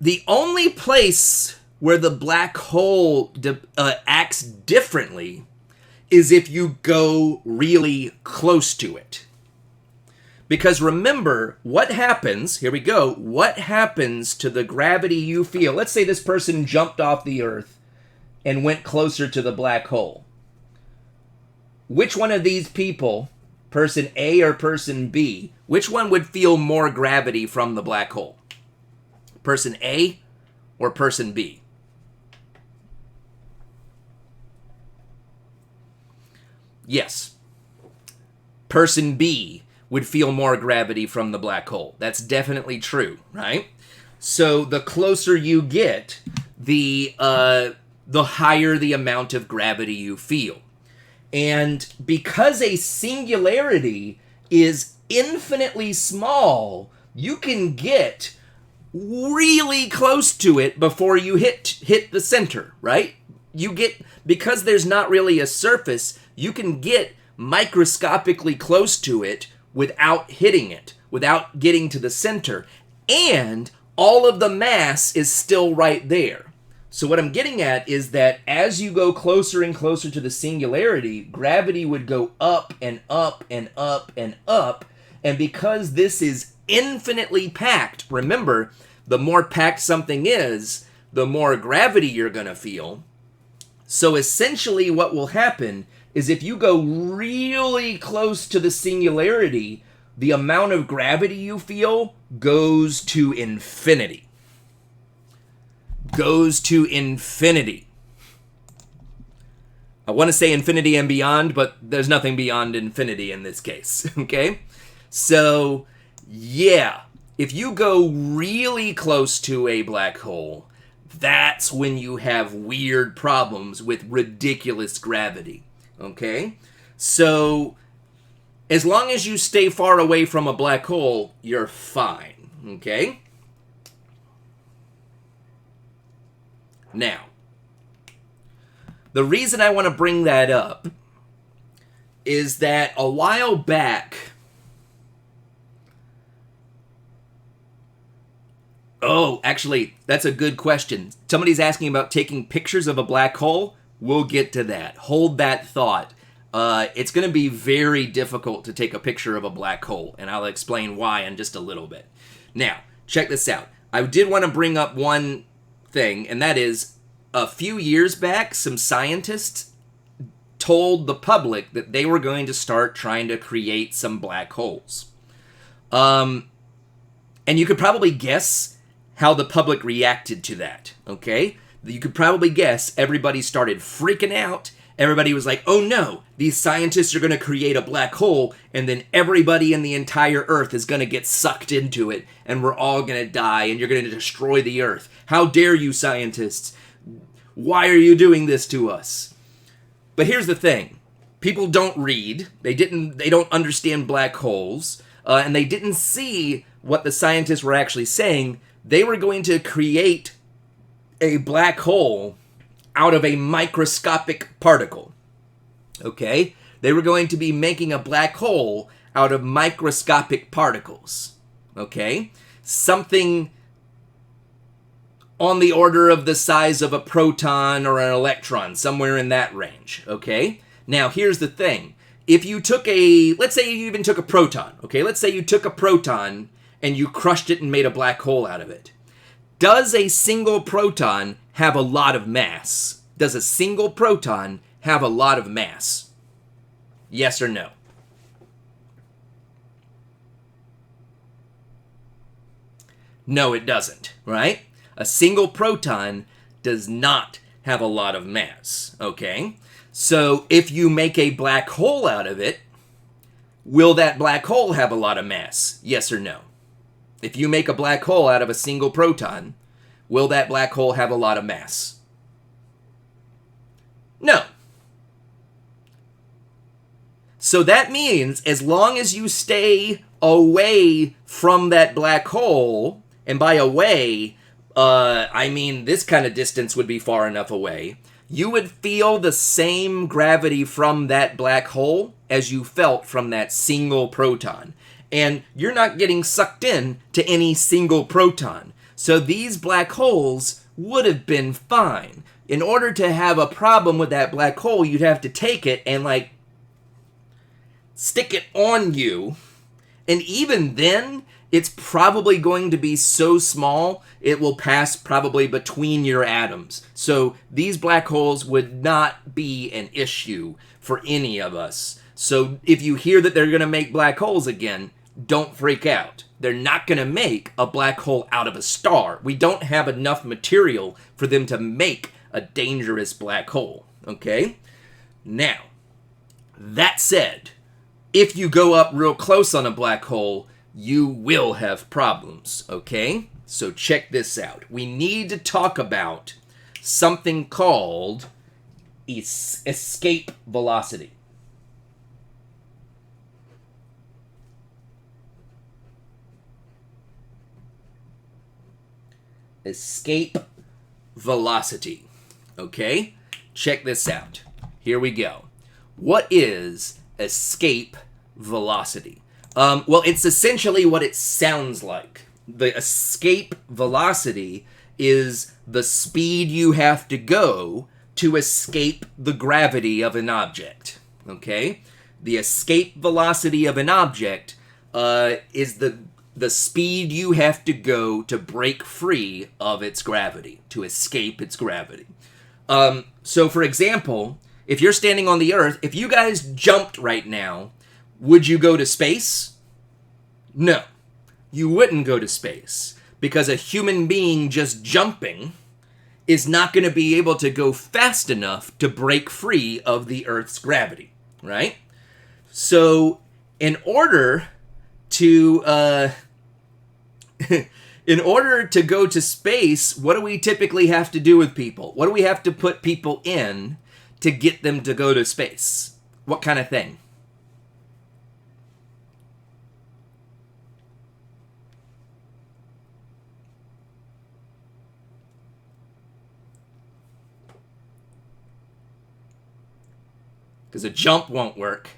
The only place where the black hole acts differently is if you go really close to it. Because remember, what happens, here we go, what happens to the gravity you feel? Let's say this person jumped off the Earth and went closer to the black hole. Which one of these people, person A or person B, which one would feel more gravity from the black hole? Person A or person B? Yes. Person B would feel more gravity from the black hole. That's definitely true, right? So the closer you get, the higher the amount of gravity you feel. And because a singularity is infinitely small, you can get really close to it before you hit the center, right? Because there's not really a surface, you can get microscopically close to it without hitting it, without getting to the center. And all of the mass is still right there. So what I'm getting at is that as you go closer and closer to the singularity, gravity would go up and up and up and up. And because this is infinitely packed, remember, the more packed something is, the more gravity you're going to feel. So essentially what will happen is if you go really close to the singularity, the amount of gravity you feel goes to infinity. Goes to infinity. I want to say infinity and beyond, but there's nothing beyond infinity in this case, okay? So, yeah, if you go really close to a black hole, that's when you have weird problems with ridiculous gravity, okay? So, as long as you stay far away from a black hole, you're fine, okay? Now, the reason I want to bring that up is that a while back, actually, that's a good question. Somebody's asking about taking pictures of a black hole. We'll get to that. Hold that thought. It's going to be very difficult to take a picture of a black hole, and I'll explain why in just a little bit. Now, check this out. I did want to bring up one thing, and that is a few years back, some scientists told the public that they were going to start trying to create some black holes. And you could probably guess how the public reacted to that, okay? You could probably guess everybody started freaking out. Everybody was like, oh no, these scientists are going to create a black hole, and then everybody in the entire Earth is going to get sucked into it, and we're all going to die, and you're going to destroy the Earth. How dare you, scientists? Why are you doing this to us? But here's the thing. People don't read. They don't understand black holes, and they didn't see what the scientists were actually saying. They were going to create a black hole out of a microscopic particle. Okay? They were going to be making a black hole out of microscopic particles. Okay? Something on the order of the size of a proton or an electron, somewhere in that range. Okay? Now, here's the thing. If you took let's say you even took a proton. Okay? Let's say you took a proton and you crushed it and made a black hole out of it. Does a single proton have a lot of mass? Does a single proton have a lot of mass? Yes or no? No, it doesn't, right? A single proton does not have a lot of mass, okay? So if you make a black hole out of it, will that black hole have a lot of mass? Yes or no? If you make a black hole out of a single proton, will that black hole have a lot of mass? No. So that means as long as you stay away from that black hole, and by away, I mean this kind of distance would be far enough away, you would feel the same gravity from that black hole as you felt from that single proton. And you're not getting sucked in to any single proton. So these black holes would have been fine. In order to have a problem with that black hole, you'd have to take it and like stick it on you. And even then, it's probably going to be so small, it will pass probably between your atoms. So these black holes would not be an issue for any of us. So if you hear that they're going to make black holes again, don't freak out. They're not going to make a black hole out of a star. We don't have enough material for them to make a dangerous black hole. Okay? Now, that said, if you go up real close on a black hole, you will have problems, okay? So check this out. We need to talk about something called escape velocity. Escape velocity, okay? Check this out. Here we go. What is escape velocity? Well, it's essentially what it sounds like. The escape velocity is the speed you have to go to escape the gravity of an object. Okay? The escape velocity of an object is the speed you have to go to break free of its gravity, to escape its gravity. So, for example, if you're standing on the Earth, if you guys jumped right now, would you go to space? No, you wouldn't go to space, because a human being just jumping is not going to be able to go fast enough to break free of the Earth's gravity, right? So, in order to go to space, what do we typically have to do with people? What do we have to put people in to get them to go to space? What kind of thing? Because a jump won't work.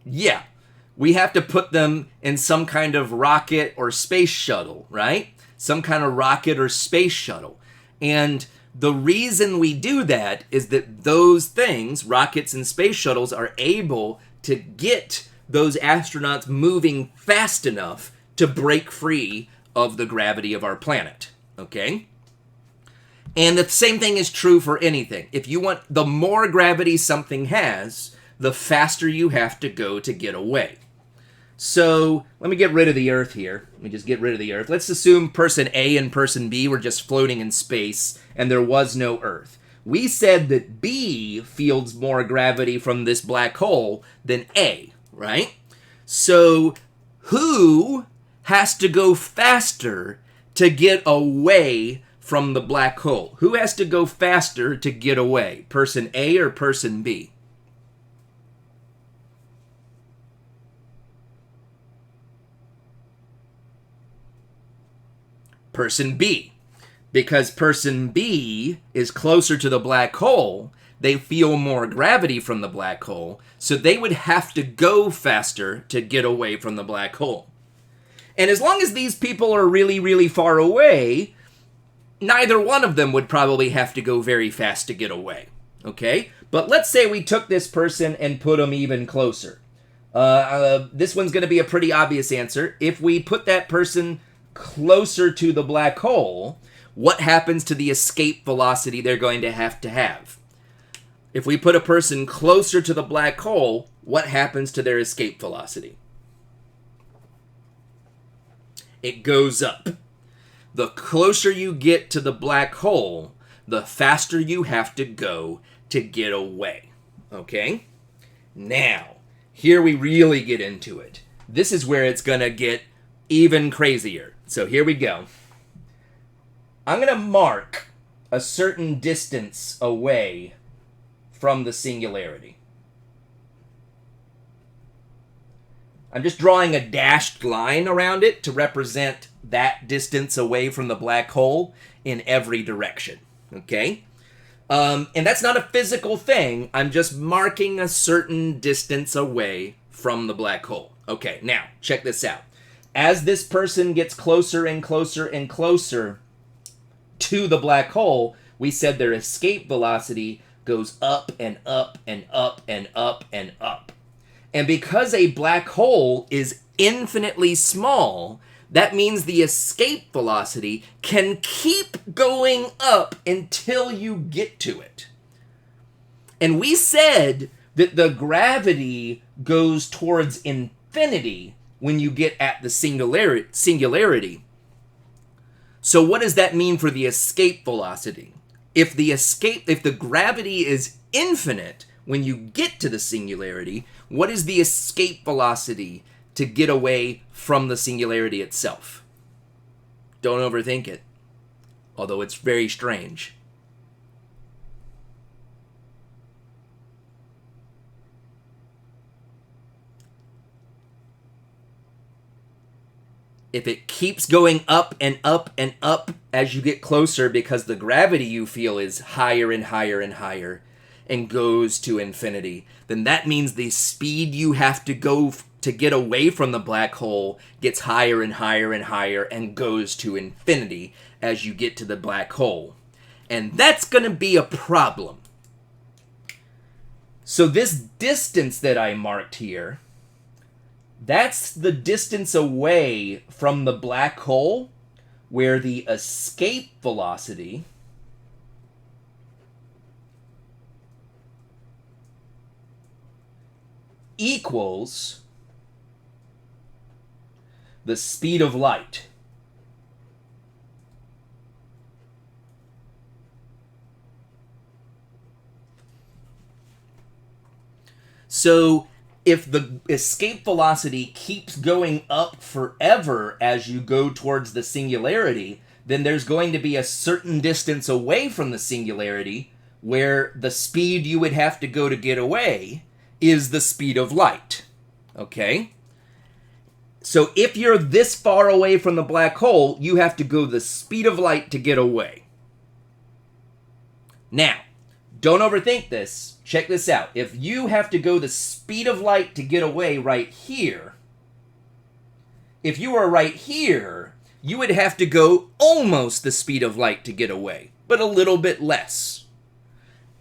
Yeah, we have to put them in some kind of rocket or space shuttle, right? Some kind of rocket or space shuttle. And the reason we do that is that those things, rockets and space shuttles, are able to get those astronauts moving fast enough to break free of the gravity of our planet, okay? And the same thing is true for anything. If you want, the more gravity something has, the faster you have to go to get away. So let me get rid of the Earth here. Let me just get rid of the Earth. Let's assume person A and person B were just floating in space and there was no Earth. We said that B feels more gravity from this black hole than A, right? So who has to go faster to get away from the black hole? Who has to go faster to get away? Person A or person B? Person B. Because person B is closer to the black hole, they feel more gravity from the black hole, so they would have to go faster to get away from the black hole. And as long as these people are really, really far away, neither one of them would probably have to go very fast to get away, okay? But let's say we took this person and put them even closer. This one's going to be a pretty obvious answer. If we put that person closer to the black hole, what happens to the escape velocity they're going to have? If we put a person closer to the black hole, what happens to their escape velocity? It goes up. The closer you get to the black hole, the faster you have to go to get away. Okay? Now, here we really get into it. This is where it's going to get even crazier. So here we go. I'm going to mark a certain distance away from the singularity. I'm just drawing a dashed line around it to represent that distance away from the black hole in every direction, okay? And that's not a physical thing. I'm just marking a certain distance away from the black hole. Okay, now, check this out. As this person gets closer and closer and closer to the black hole, we said their escape velocity goes up and up and up and up and up. And because a black hole is infinitely small, that means the escape velocity can keep going up until you get to it. And we said that the gravity goes towards infinity when you get at the singularity. So what does that mean for the escape velocity? If the gravity is infinite when you get to the singularity, what is the escape velocity to get away from the singularity itself? Don't overthink it, although it's very strange. If it keeps going up and up and up as you get closer because the gravity you feel is higher and higher and higher and goes to infinity, then that means the speed you have to go to get away from the black hole gets higher and higher and higher and goes to infinity as you get to the black hole. And that's going to be a problem. So this distance that I marked here, that's the distance away from the black hole where the escape velocity equals the speed of light. So if the escape velocity keeps going up forever as you go towards the singularity, then there's going to be a certain distance away from the singularity where the speed you would have to go to get away is the speed of light. Okay? So if you're this far away from the black hole, you have to go the speed of light to get away. Now, don't overthink this. Check this out. If you have to go the speed of light to get away right here, if you were right here, you would have to go almost the speed of light to get away, but a little bit less.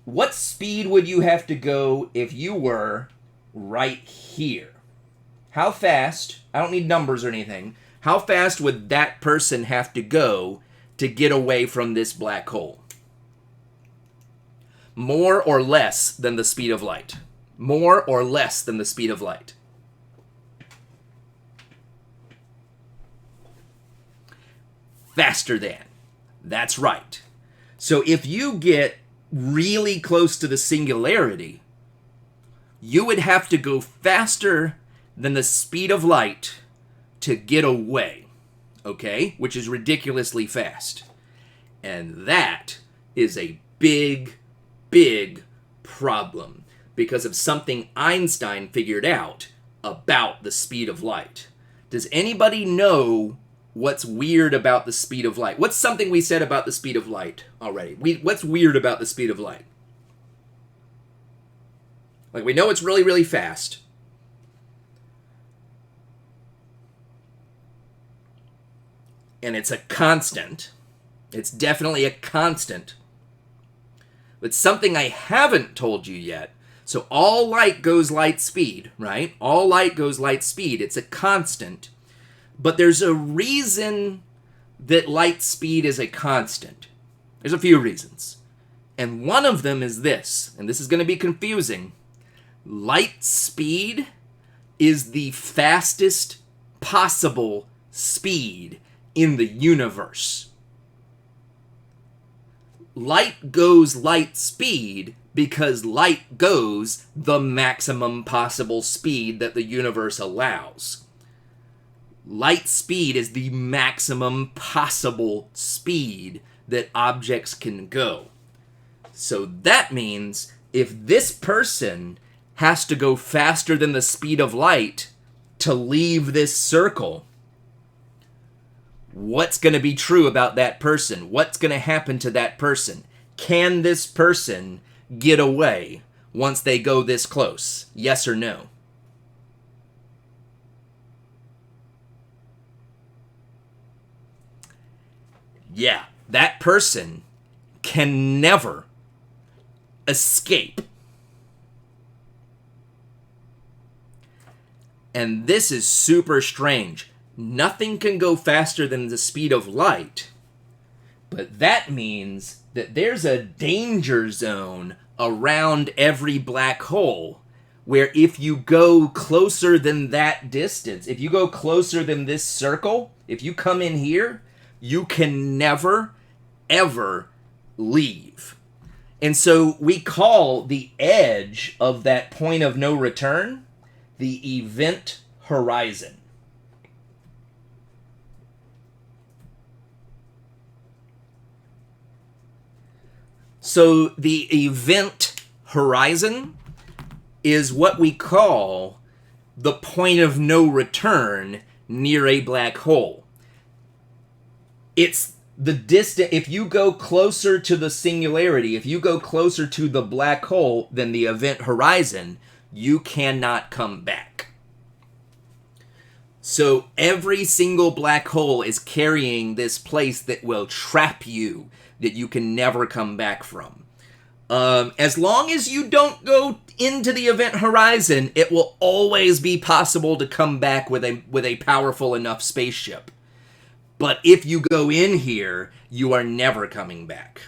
What speed would you have to go if you were right here? How fast, I don't need numbers or anything, how fast would that person have to go to get away from this black hole? More or less than the speed of light? More or less than the speed of light? Faster than. That's right. So if you get really close to the singularity, you would have to go faster than the speed of light to get away, okay? Which is ridiculously fast. And that is a big problem because of something Einstein figured out about the speed of light. Does anybody know what's weird about the speed of light? What's something we said about the speed of light already? What's weird about the speed of light? Like, we know it's really, really fast. And it's a constant. It's definitely a constant. But something I haven't told you yet. So all light goes light speed, right? All light goes light speed. It's a constant. But there's a reason that light speed is a constant. There's a few reasons. And one of them is this, and this is going to be confusing. Light speed is the fastest possible speed in the universe. Light goes light speed because light goes the maximum possible speed that the universe allows. Light speed is the maximum possible speed that objects can go. So that means if this person has to go faster than the speed of light to leave this circle, what's going to be true about that person? What's going to happen to that person? Can this person get away once they go this close? Yes or no? Yeah, that person can never escape. And this is super strange. Nothing can go faster than the speed of light, but that means that there's a danger zone around every black hole where if you go closer than that distance, if you go closer than this circle, if you come in here, you can never, ever leave. And so we call the edge of that point of no return the event horizon. So the event horizon is what we call the point of no return near a black hole. It's the distance. If you go closer to the singularity, if you go closer to the black hole than the event horizon, you cannot come back. So every single black hole is carrying this place that will trap you, that you can never come back from. As long as you don't go into the event horizon, it will always be possible to come back with a powerful enough spaceship. But if you go in here, you are never coming back.